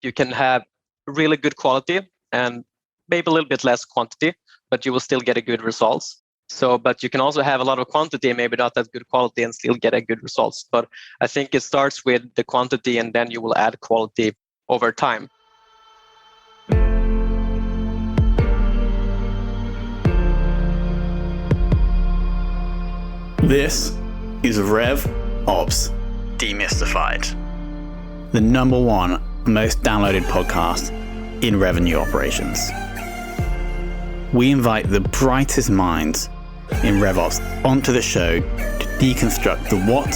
You can have really good quality and maybe a little bit less quantity, but you will still get a good results. But you can also have a lot of quantity and maybe not that good quality and still get a good results. But I think it starts with the quantity and then you will add quality over time. This is RevOps Demystified, the number one most downloaded podcast in revenue operations. We invite the brightest minds in RevOps onto the show to deconstruct the what,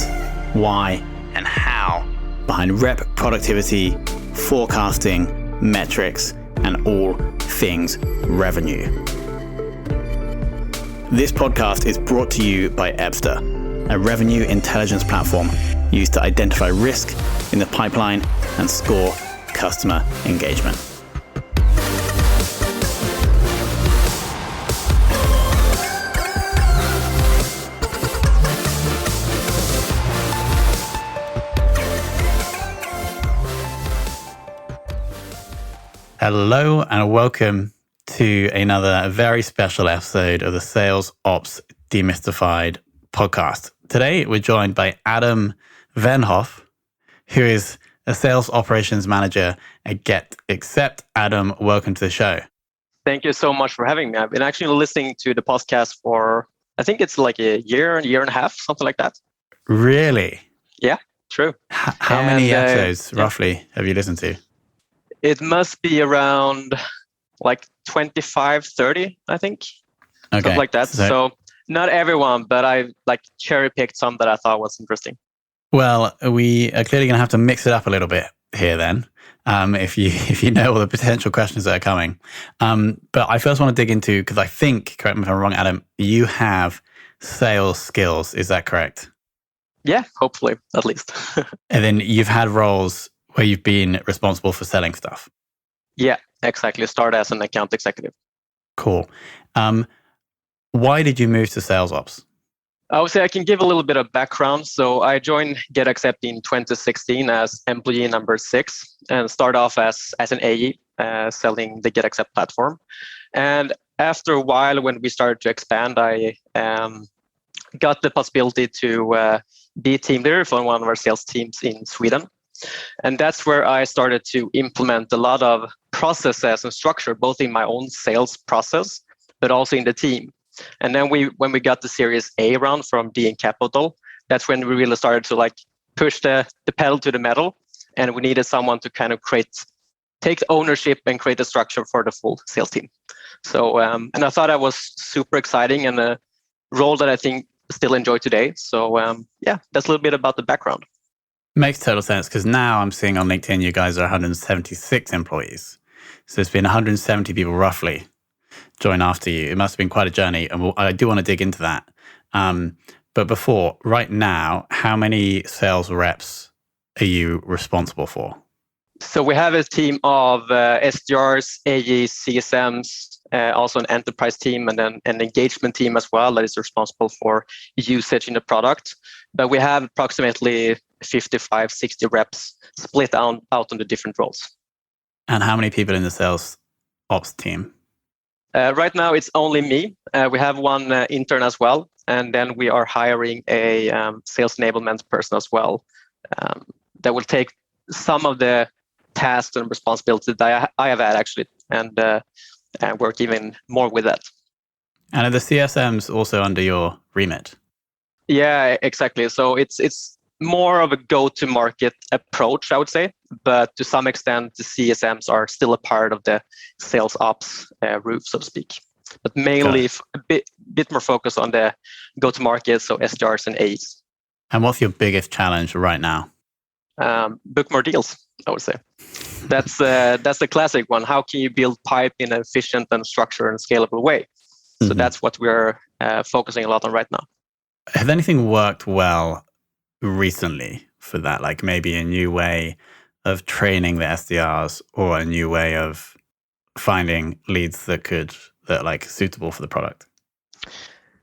why, and how behind rep productivity, forecasting, metrics, and all things revenue. This podcast is brought to you by Ebster, a revenue intelligence platform used to identify risk in the pipeline and score customer engagement. Hello and welcome to another very special episode of the Sales Ops Demystified podcast. Today we're joined by Adam Wenhov, who is a sales operations manager at GetAccept. Adam, welcome to the show. Thank you so much for having me. I've been actually listening to the podcast for, I think it's like a year and a half, something like that. Really? Yeah, true. How many episodes roughly have you listened to? It must be around like 25, 30, I think. Okay. Something like that. So not everyone, but I like cherry picked some that I thought was interesting. Well, we are clearly going to have to mix it up a little bit here then, if you know all the potential questions that are coming. But I first want to dig into, because I think, correct me if I'm wrong, Adam, you have sales skills. Is that correct? Yeah, hopefully, at least. And then you've had roles where you've been responsible for selling stuff. Yeah, exactly. Start as an account executive. Cool. Why did you move to sales ops? I would say I can give a little bit of background. So I joined GetAccept in 2016 as employee number 6 and started off as an AE selling the GetAccept platform. And after a while, when we started to expand, I got the possibility to be team leader for one of our sales teams in Sweden. And that's where I started to implement a lot of processes and structure, both in my own sales process, but also in the team. And then when we got the Series A round from DN Capital, that's when we really started to like push the pedal to the metal. And we needed someone to kind of take ownership and create a structure for the full sales team. So, and I thought that was super exciting and a role that I think still enjoy today. So yeah, that's a little bit about the background. Makes total sense, because now I'm seeing on LinkedIn you guys are 176 employees. So there's been 170 people roughly join after you. It must have been quite a journey, and I do want to dig into that. But before, right now, how many sales reps are you responsible for? So we have a team of SDRs, AEs, CSMs, also an enterprise team, and then an engagement team as well that is responsible for usage in the product. But we have approximately 55, 60 reps split out on the different roles. And how many people in the sales ops team? Right now, it's only me. We have one intern as well. And then we are hiring a sales enablement person as well that will take some of the tasks and responsibilities that I have had actually and work even more with that. And are the CSMs also under your remit? Yeah, exactly. So it's more of a go-to-market approach, I would say. But to some extent, the CSMs are still a part of the sales ops roof, so to speak. But mainly a bit more focus on the go-to-market, so SDRs and A's. And what's your biggest challenge right now? Book more deals, I would say. That's the classic one. How can you build pipe in an efficient and structured and scalable way? Mm-hmm. So that's what we're focusing a lot on right now. Has anything worked well recently for that? Like maybe a new way of training the SDRs or a new way of finding leads that like suitable for the product?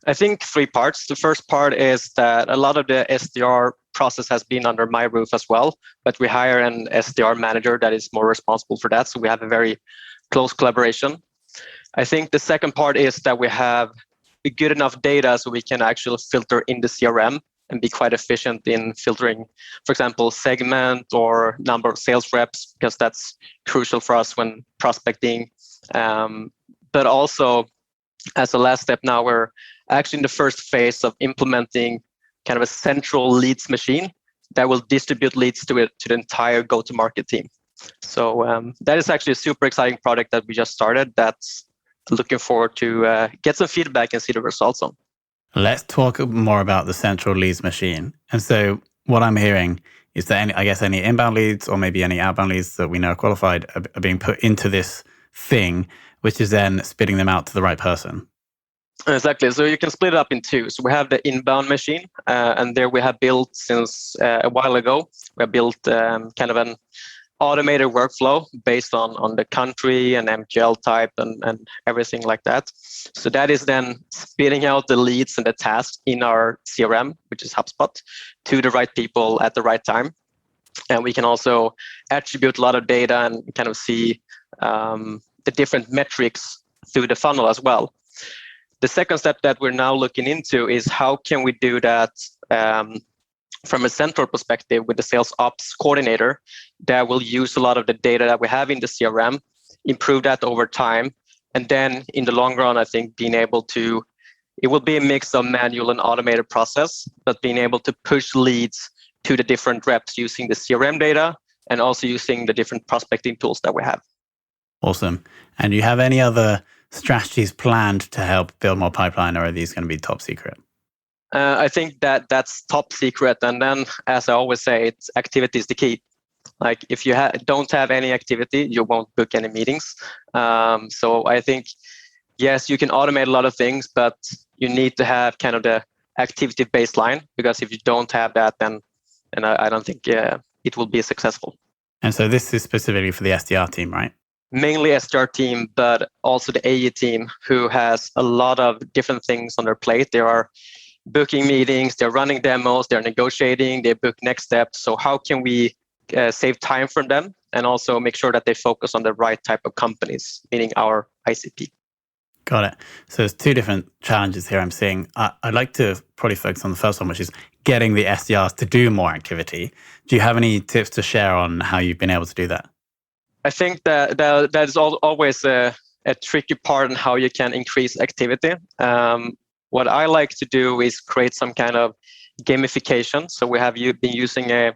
I think 3 parts. The first part is that a lot of the SDR process has been under my roof as well, but we hire an SDR manager that is more responsible for that. So we have a very close collaboration. I think the second part is that we have good enough data so we can actually filter in the CRM and be quite efficient in filtering, for example, segment or number of sales reps, because that's crucial for us when prospecting. But also, as a last step now, we're actually in the first phase of implementing kind of a central leads machine that will distribute leads to the entire go-to-market team. So that is actually a super exciting product that we just started that's looking forward to get some feedback and see the results on. Let's talk more about the central leads machine. And so what I'm hearing is that any inbound leads or maybe any outbound leads that we know are qualified are being put into this thing, which is then spitting them out to the right person. Exactly. So you can split it up in two. So we have the inbound machine, and there we have built since a while ago. We have built kind of an automated workflow based on the country and MQL type and everything like that. So that is then spitting out the leads and the tasks in our CRM, which is HubSpot, to the right people at the right time. And we can also attribute a lot of data and kind of see the different metrics through the funnel as well. The second step that we're now looking into is how can we do that from a central perspective with the sales ops coordinator that will use a lot of the data that we have in the CRM, improve that over time. And then in the long run, I think being able to, it will be a mix of manual and automated process, but being able to push leads to the different reps using the CRM data and also using the different prospecting tools that we have. Awesome. And do you have any other strategies planned to help build more pipeline, or are these going to be top secret? I think that's top secret. And then, as I always say, it's activity is the key. Like if you don't have any activity, you won't book any meetings. So I think, yes, you can automate a lot of things, but you need to have kind of the activity baseline, because if you don't have that, then I don't think it will be successful. And so this is specifically for the SDR team, right? Mainly SDR team, but also the AE team, who has a lot of different things on their plate. They are booking meetings, they're running demos, they're negotiating, they book next steps. So how can we save time from them and also make sure that they focus on the right type of companies, meaning our ICP? Got it. So there's two different challenges here I'm seeing. I'd like to probably focus on the first one, which is getting the SDRs to do more activity. Do you have any tips to share on how you've been able to do that? I think that is always a tricky part on how you can increase activity. What I like to do is create some kind of gamification. So we have been using a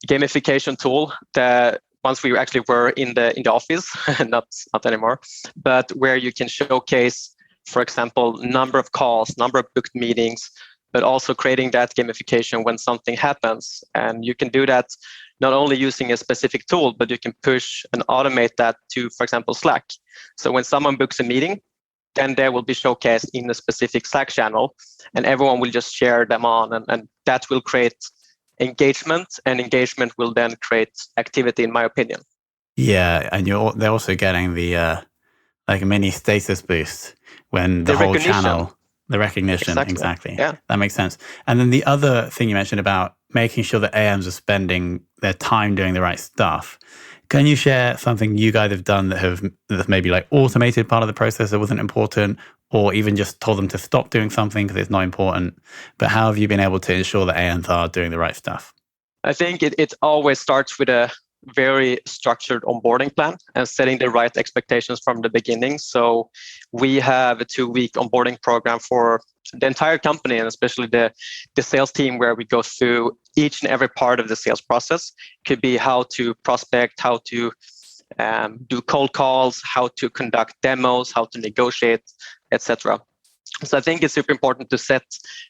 gamification tool that once we actually were in the office, not anymore, but where you can showcase, for example, number of calls, number of booked meetings, but also creating that gamification when something happens. And you can do that not only using a specific tool, but you can push and automate that to, for example, Slack. So when someone books a meeting, then they will be showcased in a specific Slack channel, and everyone will just share them on, and that will create engagement, and engagement will then create activity, in my opinion. Yeah, and they're also getting the like a mini status boost when the whole channel, the recognition, exactly. Yeah, that makes sense. And then the other thing you mentioned about making sure that AMs are spending their time doing the right stuff. Can you share something you guys have done that maybe like automated part of the process that wasn't important, or even just told them to stop doing something because it's not important? But how have you been able to ensure that AMs are doing the right stuff? I think it always starts with a very structured onboarding plan and setting the right expectations from the beginning. So we have a 2-week onboarding program for the entire company, and especially the sales team, where we go through each and every part of the sales process. Could be how to prospect, how to do cold calls, how to conduct demos, how to negotiate, etc. So I think it's super important to set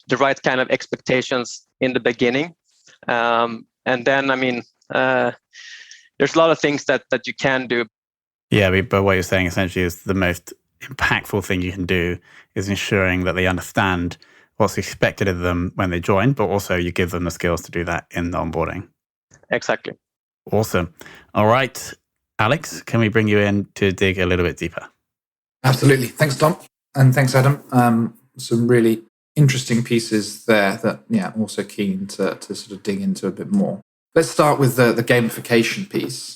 the right kind of expectations in the beginning. And then, I mean, there's a lot of things that you can do. Yeah, but what you're saying essentially is the most impactful thing you can do is ensuring that they understand what's expected of them when they join, but also you give them the skills to do that in the onboarding. Exactly. Awesome. All right, Alex, can we bring you in to dig a little bit deeper? Absolutely. Thanks, Tom. And thanks, Adam. Some really interesting pieces there that, I'm also keen to sort of dig into a bit more. Let's start with the gamification piece.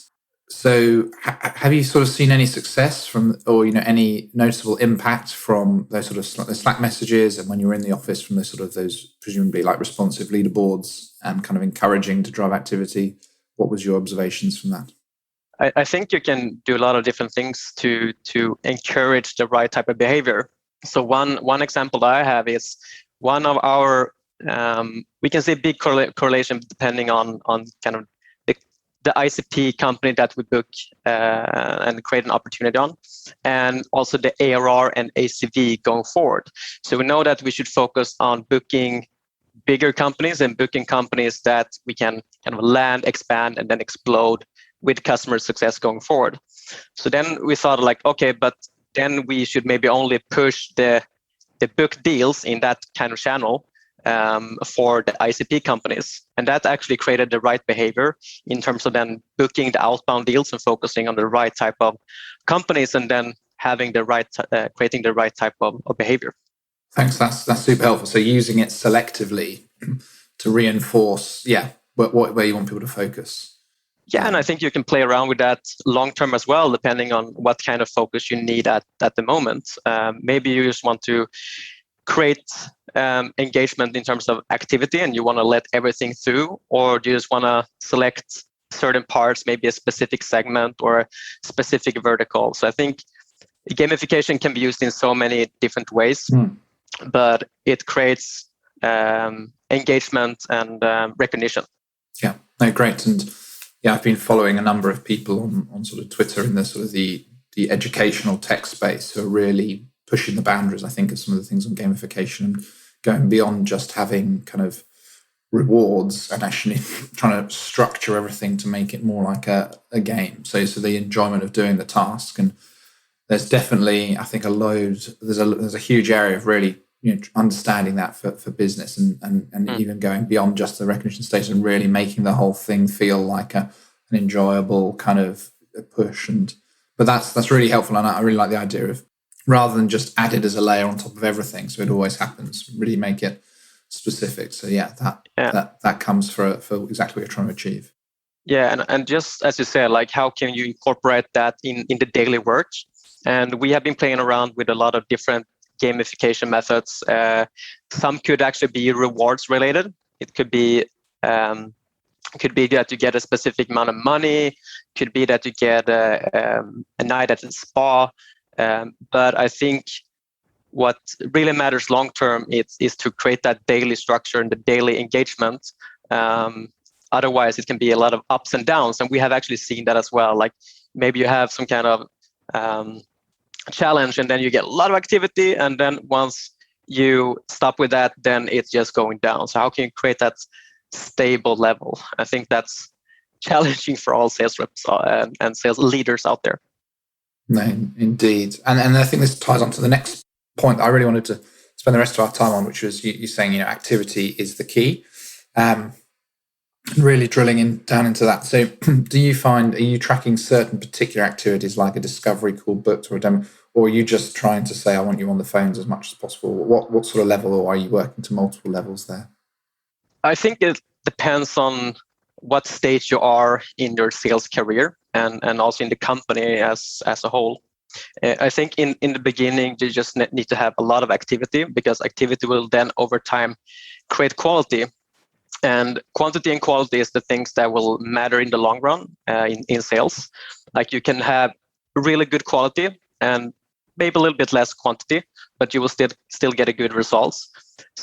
So have you sort of seen any success from, or, any noticeable impact from those sort of Slack messages, and when you were in the office, from those presumably like responsive leaderboards and kind of encouraging to drive activity? What was your observations from that? I think you can do a lot of different things to encourage the right type of behavior. So one example that I have is one of our, we can see a big correlation depending on kind of the ICP company that we book and create an opportunity on, and also the ARR and ACV going forward. So we know that we should focus on booking bigger companies and booking companies that we can kind of land, expand, and then explode with customer success going forward. So then we thought like, okay, but then we should maybe only push the book deals in that kind of channel for the ICP companies. And that actually created the right behavior in terms of then booking the outbound deals and focusing on the right type of companies, and then having the right, creating the right type of behavior. Thanks. That's super helpful. So using it selectively to reinforce, where you want people to focus. Yeah, and I think you can play around with that long term as well, depending on what kind of focus you need at the moment. Maybe you just want to create engagement in terms of activity and you want to let everything through, or do you just want to select certain parts, maybe a specific segment or a specific vertical? So I think gamification can be used in so many different ways, but it creates engagement and recognition. Yeah, no, great. And I've been following a number of people on sort of Twitter in the sort of the educational tech space who are really pushing the boundaries, I think, of some of the things on gamification, and going beyond just having kind of rewards and actually trying to structure everything to make it more like a game. So the enjoyment of doing the task. And there's definitely, I think, there's a huge area of really understanding that for business and even going beyond just the recognition stage and really making the whole thing feel like an enjoyable kind of push. But that's really helpful, and I really like the idea of, rather than just add it as a layer on top of everything, so it always happens, really make it specific. So that comes for exactly what you're trying to achieve. Yeah, and just as you said, like how can you incorporate that in the daily work? And we have been playing around with a lot of different gamification methods. Some could actually be rewards related. It could be that you get a specific amount of money. Could be that you get a night at the spa. But I think what really matters long term is to create that daily structure and the daily engagement. Otherwise, it can be a lot of ups and downs, and we have actually seen that as well. Like maybe you have some kind of challenge, and then you get a lot of activity, and then once you stop with that, then it's just going down. So how can you create that stable level? I think that's challenging for all sales reps and sales leaders out there. No, indeed. And I think this ties on to the next point that I really wanted to spend the rest of our time on, which was you saying, activity is the key. And really drilling down into that. So are you tracking certain particular activities like a discovery call booked or a demo, or are you just trying to say, I want you on the phones as much as possible? What sort of level, or are you working to multiple levels there? I think it depends on what stage you are in your sales career and also in the company as a whole. I think in the beginning, you just need to have a lot of activity, because activity will then over time create quality. And quantity and quality is the things that will matter in the long run in sales. Like you can have really good quality and maybe a little bit less quantity, but you will still get a good results.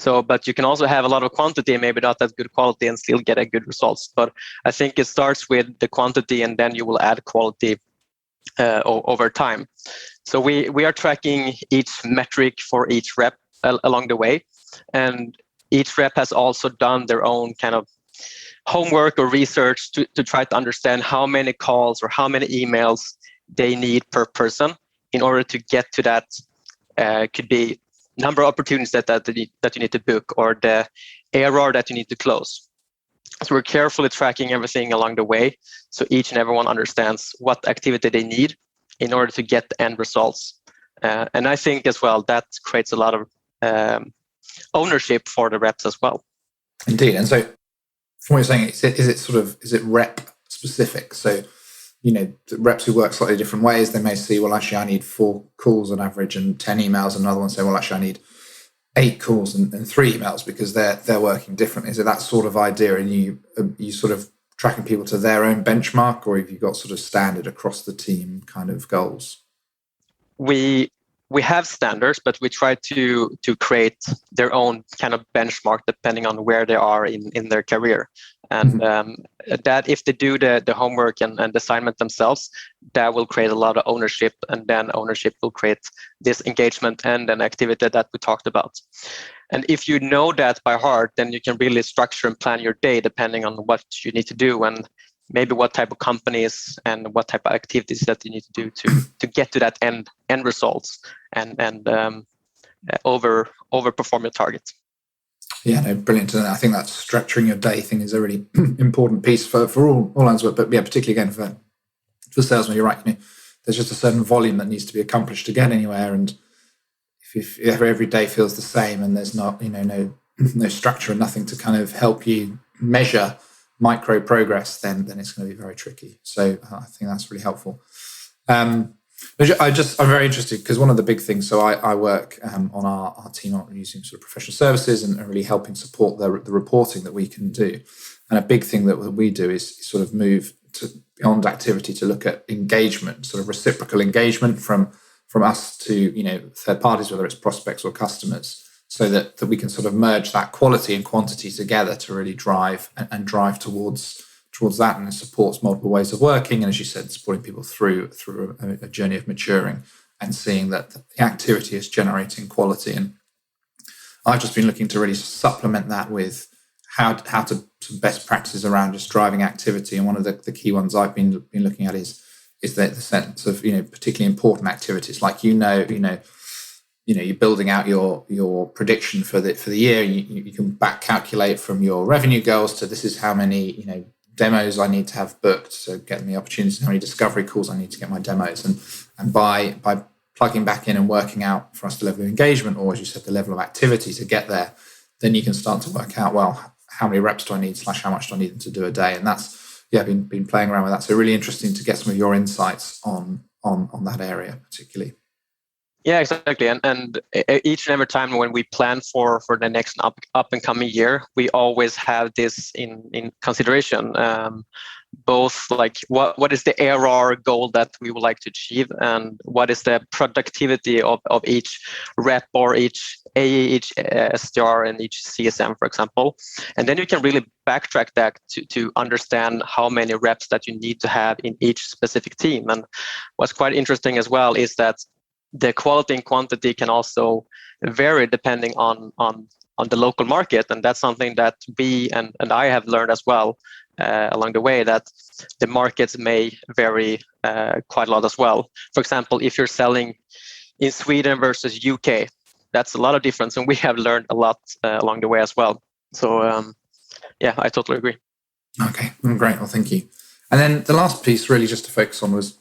But you can also have a lot of quantity and maybe not that good quality and still get a good results. But I think it starts with the quantity, and then you will add quality over time. So we are tracking each metric for each rep along the way, and each rep has also done their own kind of homework or research to try to understand how many calls or how many emails they need per person in order to get to that. Could be number of opportunities that you need to book, or the ARR that you need to close. So we're carefully tracking everything along the way, so each and everyone understands what activity they need in order to get the end results. And I think as well that creates a lot of ownership for the reps as well. Indeed. And so from what you're saying, is it rep specific? So, the reps who work slightly different ways, they may see, well, actually, I need 4 calls on average and 10 emails. And another one say, well, actually, I need 8 calls and 3 emails because they're working differently. Is it that sort of idea? And you sort of tracking people to their own benchmark, or have you got sort of standard across the team kind of goals? We have standards, but we try to create their own kind of benchmark depending on where they are in their career. And that if they do the homework and the assignment themselves, that will create a lot of ownership, and then ownership will create this engagement and an activity that we talked about. And if you know that by heart, then you can really structure and plan your day depending on what you need to do and maybe what type of companies and what type of activities that you need to do to get to that end results and overperform your targets. Yeah, no, brilliant. And I think that structuring your day thing is a really important piece for all lines of work, but yeah, particularly again for salesmen, you're right. There's just a certain volume that needs to be accomplished to get anywhere, and if every day feels the same and there's not no structure and nothing to kind of help you measure micro progress, then it's going to be very tricky. So I think that's really helpful. I'm very interested because one of the big things, so I work on our team on using sort of professional services and really helping support the reporting that we can do. And a big thing that we do is sort of move to beyond activity to look at engagement, sort of reciprocal engagement from us to third parties, whether it's prospects or customers, so that we can sort of merge that quality and quantity together to really drive towards that, and it supports multiple ways of working. And as you said, supporting people through a journey of maturing and seeing that the activity is generating quality. And I've just been looking to really supplement that with how to some best practices around just driving activity. And one of the key ones I've been looking at is the sense of particularly important activities, like you're building out your prediction for the year. You can back calculate from your revenue goals to this is how many demos I need to have booked, so getting the opportunities, how many discovery calls I need to get my demos, and by plugging back in and working out for us the level of engagement, or as you said, the level of activity to get there, then you can start to work out, well, how many reps do I need / how much do I need them to do a day. And that's been playing around with that. So really interesting to get some of your insights on that area particularly. Yeah, exactly. And each and every time when we plan for the next up and coming year, we always have this in consideration. Both like what is the ARR goal that we would like to achieve, and what is the productivity of each rep or each AE, each SDR, and each CSM, for example. And then you can really backtrack that to understand how many reps that you need to have in each specific team. And what's quite interesting as well is that the quality and quantity can also vary depending on the local market. And that's something that we and I have learned as well along the way, that the markets may vary quite a lot as well. For example, if you're selling in Sweden versus UK, that's a lot of difference. And we have learned a lot along the way as well. So I totally agree. Okay, great. Well, thank you. And then the last piece really just to focus on was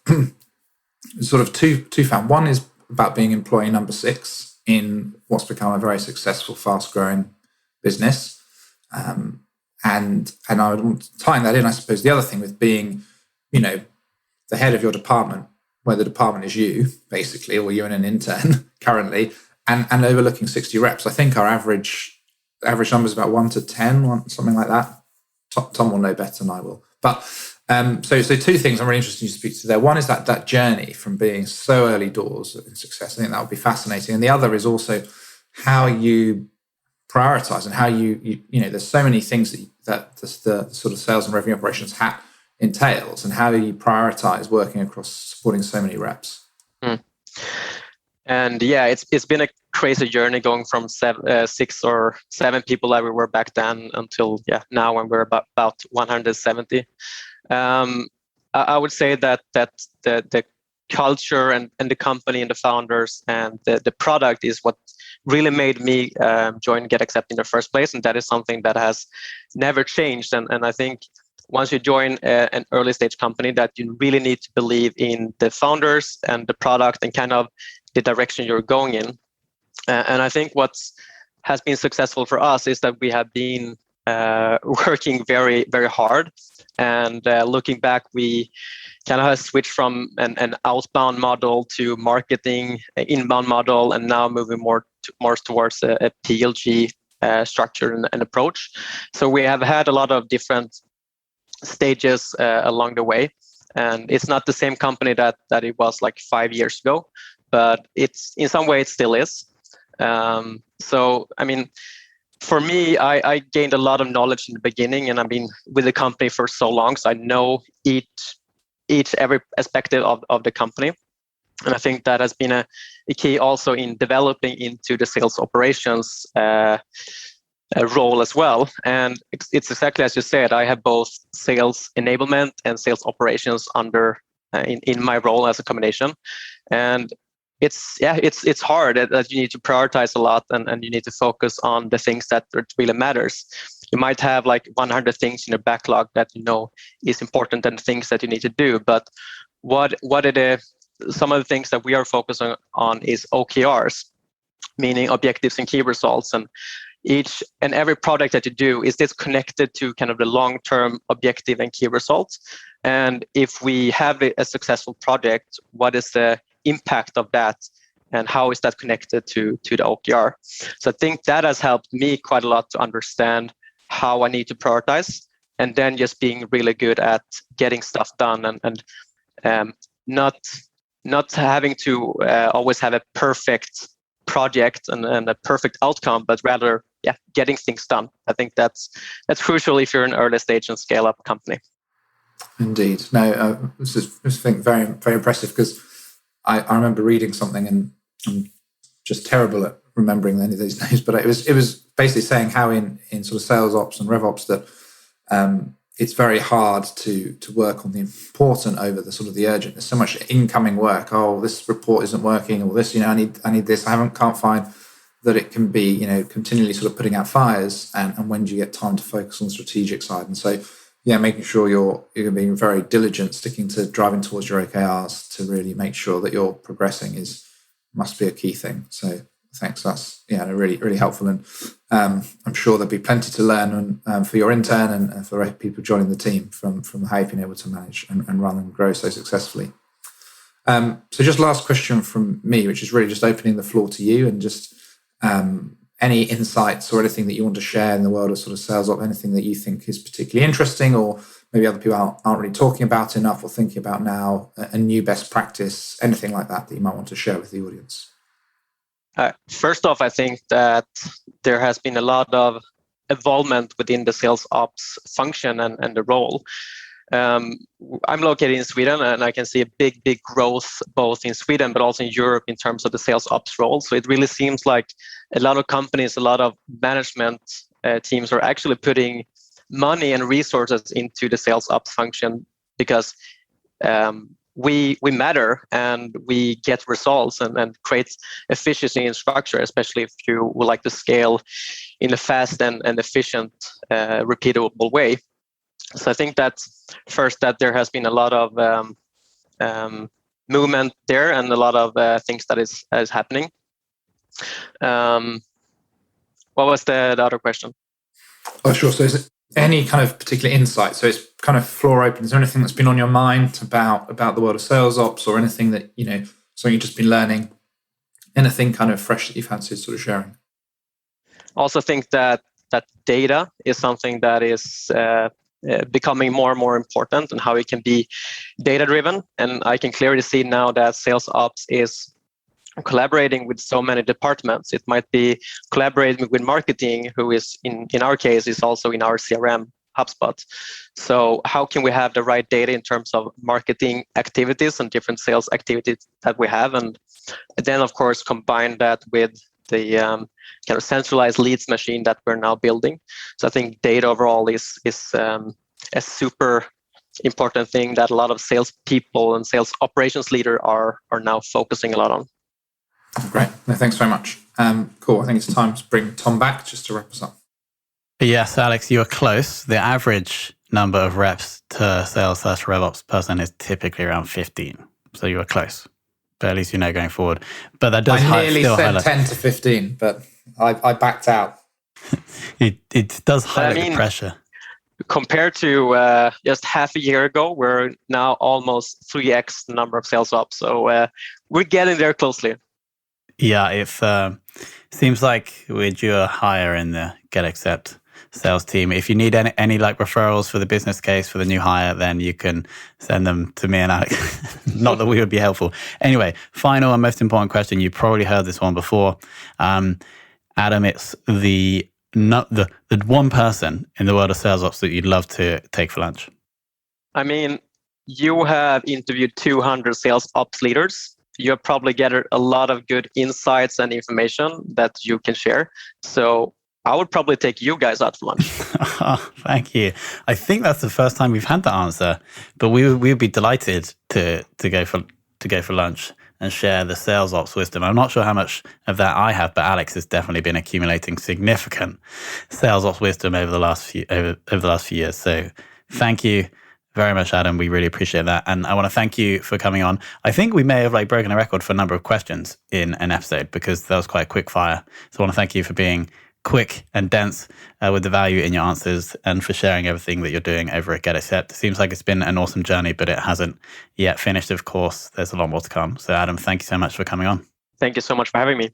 sort of two-found. One is about being employee number 6 in what's become a very successful, fast-growing business. And I would tying that in, I suppose, the other thing with being, the head of your department, where the department is you, basically, or you're an intern currently, and overlooking 60 reps. I think our average number is about 1 to 10, something like that. Tom will know better than I will. But so two things I'm really interested in you to speak to there. One is that journey from being so early doors in success. I think that would be fascinating. And the other is also how you prioritize and how you there's so many things that the sort of sales and revenue operations hat entails, and how do you prioritize working across supporting so many reps? And it's been a crazy journey going from 6 or 7 people that we were back then until now when we're about 170. I would say that the culture and the company and the founders and the product is what really made me join GetAccept in the first place, and that is something that has never changed. And I think once you join an early stage company, that you really need to believe in the founders and the product and kind of the direction you're going in. And I think what's has been successful for us is that we have been working very, very hard. And looking back, we kind of have switched from an outbound model to marketing, inbound model, and now moving more towards a PLG structure and approach. So we have had a lot of different stages along the way. And it's not the same company that it was like 5 years ago, but it's in some way it still is. So, I mean, for me, I gained a lot of knowledge in the beginning, and I've been with the company for so long, so I know every aspect of the company. And I think that has been a key also in developing into the sales operations role as well. And it's exactly as you said, I have both sales enablement and sales operations under in my role as a combination. And it's hard that you need to prioritize a lot and you need to focus on the things that really matters. You might have like 100 things in your backlog that you know is important and things that you need to do. But what are some of the things that we are focusing on is OKRs, meaning objectives and key results. And each and every product that you do, is this connected to kind of the long-term objective and key results? And if we have a successful project, what is the impact of that, and how is that connected to the OKR? So I think that has helped me quite a lot to understand how I need to prioritize, and then just being really good at getting stuff done and not having to always have a perfect project and a perfect outcome, but rather getting things done. I think that's crucial if you're an early stage and scale up company. Indeed. No, this is I think very, very impressive, because I remember reading something, and I'm just terrible at remembering any of these names, but it was basically saying how in sort of sales ops and RevOps that it's very hard to work on the important over the sort of the urgent. There's so much incoming work. Oh, this report isn't working, or this, I need this. can't find that. It can be, continually sort of putting out fires, and when do you get time to focus on the strategic side? And so, making sure you're being very diligent, sticking to driving towards your OKRs to really make sure that you're progressing must be a key thing. So thanks. That's really, really helpful. And I'm sure there'll be plenty to learn for your intern and for people joining the team from how you've been able to manage and run and grow so successfully. So just last question from me, which is really just opening the floor to you, and just any insights or anything that you want to share in the world of sort of sales op, anything that you think is particularly interesting, or maybe other people aren't really talking about enough or thinking about now, a new best practice, anything like that you might want to share with the audience. First off, I think that there has been a lot of involvement within the sales ops function and the role. I'm located in Sweden, and I can see a big growth both in Sweden but also in Europe in terms of the sales ops role. So it really seems like a lot of companies, a lot of management teams are actually putting money and resources into the sales ops function, because we matter and we get results and create efficiency in structure, especially if you would like to scale in a fast and efficient, repeatable way. So I think that first, that there has been a lot of movement there and a lot of things that is happening. What was the other question? Oh, sure. So is it any kind of particular insight? So it's kind of floor open. Is there anything that's been on your mind about the world of sales ops, or anything that, something you've just been learning, anything kind of fresh that you fancy sort of sharing? I also think that data is something that is becoming more and more important, and how it can be data driven. And I can clearly see now that sales ops is collaborating with so many departments. It might be collaborating with marketing, who is in our case is also in our CRM, HubSpot. So how can we have the right data in terms of marketing activities and different sales activities that we have, and then of course combine that with the kind of centralized leads machine that we're now building. So I think data overall is a super important thing that a lot of sales people and sales operations leaders are now focusing a lot on. Great. No, thanks very much. Cool. I think it's time to bring Tom back just to wrap us up. Yes, Alex, you are close. The average number of reps to sales/RevOps person is typically around 15. So you are close. But at least going forward. But that does I nearly said highlight 10 to 15, but I backed out. It does highlight the pressure. Compared to just half a year ago, we're now almost 3x the number of sales ops. So we're getting there closely. Yeah, it seems like we're due a hire in the GetAccept sales team. If you need any like referrals for the business case for the new hire, then you can send them to me and Alex. Not that we would be helpful. Anyway, final and most important question. You probably heard this one before. Adam, it's the one person in the world of sales ops that you'd love to take for lunch. I mean, you have interviewed 200 sales ops leaders. You have probably gathered a lot of good insights and information that you can share. So I would probably take you guys out for lunch. Oh, thank you. I think that's the first time we've had that answer, but we would be delighted to go for lunch and share the sales ops wisdom. I'm not sure how much of that I have, but Alex has definitely been accumulating significant sales ops wisdom over the last few years. So thank you very much, Adam. We really appreciate that. And I want to thank you for coming on. I think we may have broken a record for a number of questions in an episode because that was quite a quick fire. So I want to thank you for being quick and dense with the value in your answers and for sharing everything that you're doing over at GetAccept. It seems like it's been an awesome journey, but it hasn't yet finished, of course. There's a lot more to come. So Adam, thank you so much for coming on. Thank you so much for having me.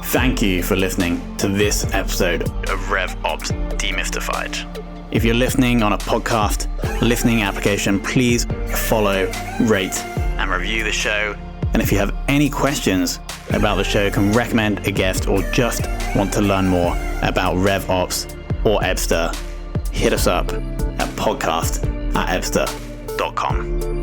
Thank you for listening to this episode of RevOps Demystified. If you're listening on a podcast listening application, please follow, rate, and review the show. And if you have any questions about the show, can recommend a guest, or just want to learn more about RevOps or Ebster, hit us up at podcast@ebster.com.